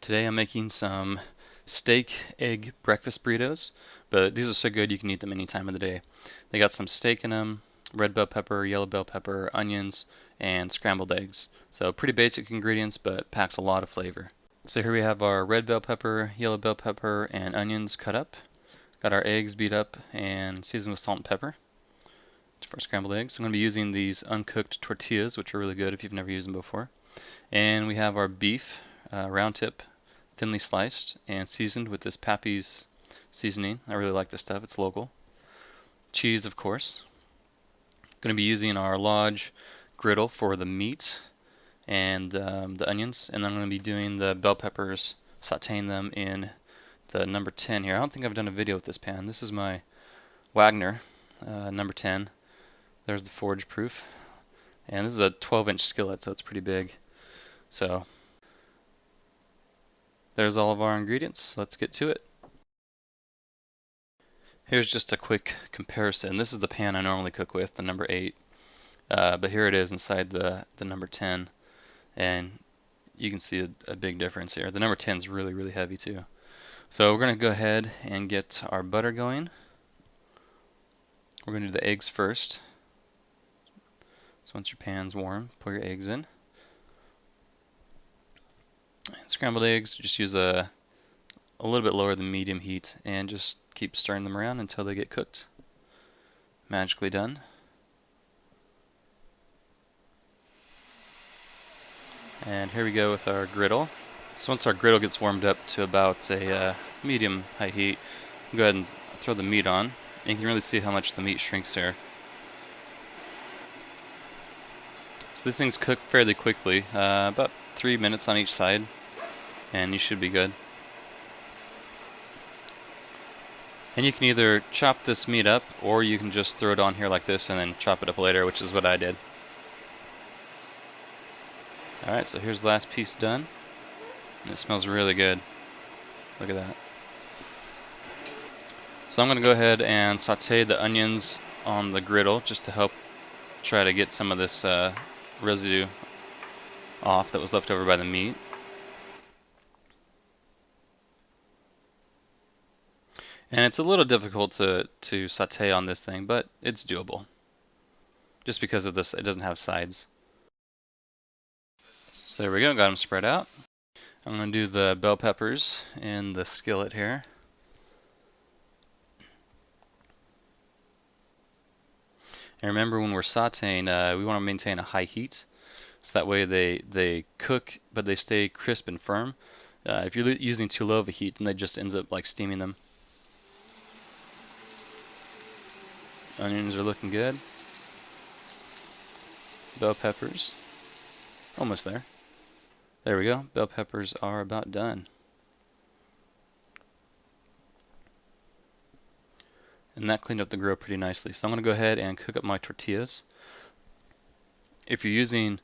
Today I'm making some steak egg breakfast burritos, but these are so good you can eat them any time of the day. They got some steak in them, red bell pepper, yellow bell pepper, onions, and scrambled eggs. So pretty basic ingredients, but packs a lot of flavor. So here we have our red bell pepper, yellow bell pepper, and onions cut up. Got our eggs beat up and seasoned with salt and pepper for scrambled eggs. I'm going to be using these uncooked tortillas, which are really good if you've never used them before. And we have our beef, round tip, thinly sliced and seasoned with this Pappy's seasoning. I really like this stuff, it's local. Cheese, of course. Going to be using our large griddle for the meat and the onions, and then I'm going to be doing the bell peppers, sauteing them in the number 10 here. I don't think I've done a video with this pan. This is my Wagner number 10. There's the forge proof, and this is a 12-inch skillet, so it's pretty big. So there's all of our ingredients. Let's get to it. Here's just a quick comparison. This is the pan I normally cook with, the number 8. But here it is inside the number 10. And you can see a big difference here. The number 10 is really, really heavy too. So we're going to go ahead and get our butter going. We're going to do the eggs first. So once your pan's warm, pour your eggs in. And scrambled eggs, just use a little bit lower than medium heat and just keep stirring them around until they get cooked. Magically done. And here we go with our griddle. So once our griddle gets warmed up to about a medium high heat, go ahead and throw the meat on. And you can really see how much the meat shrinks here. So these things cook fairly quickly, about 3 minutes on each side, and you should be good. And you can either chop this meat up, or you can just throw it on here like this and then chop it up later, which is what I did. Alright, so here's the last piece done. And it smells really good. Look at that. So I'm going to go ahead and saute the onions on the griddle just to help try to get some of this residue off that was left over by the meat. And it's a little difficult to saute on this thing, but it's doable. Just because of this, it doesn't have sides. So there we go, got them spread out. I'm going to do the bell peppers in the skillet here. And remember, when we're sauteing, we want to maintain a high heat, so that way they cook, but they stay crisp and firm. If you're using too low of a heat, then they just ends up like steaming them. Onions are looking good. Bell peppers, almost there. There we go. Bell peppers are about done. And that cleaned up the grill pretty nicely. So I'm going to go ahead and cook up my tortillas. If you're using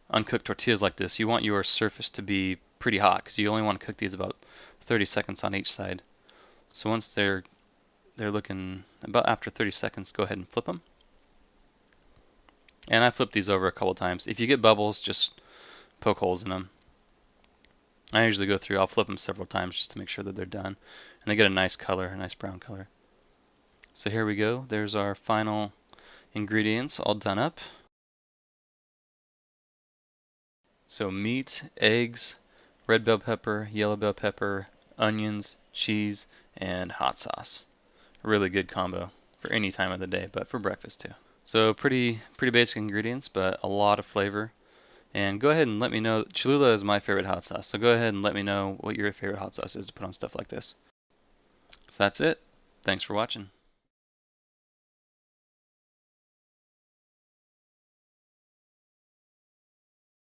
uncooked tortillas like this, you want your surface to be pretty hot, because you only want to cook these about 30 seconds on each side. So once they're looking about after 30 seconds, go ahead and flip them. And I flipped these over a couple times. If you get bubbles, just poke holes in them. I usually go through, I'll flip them several times just to make sure that they're done. And they get a nice color, a nice brown color. So here we go. There's our final ingredients all done up. So meat, eggs, red bell pepper, yellow bell pepper, onions, cheese, and hot sauce. A really good combo for any time of the day, but for breakfast too. So pretty basic ingredients, but a lot of flavor. And go ahead and let me know. Cholula is my favorite hot sauce, so go ahead and let me know what your favorite hot sauce is to put on stuff like this. So that's it. Thanks for watching.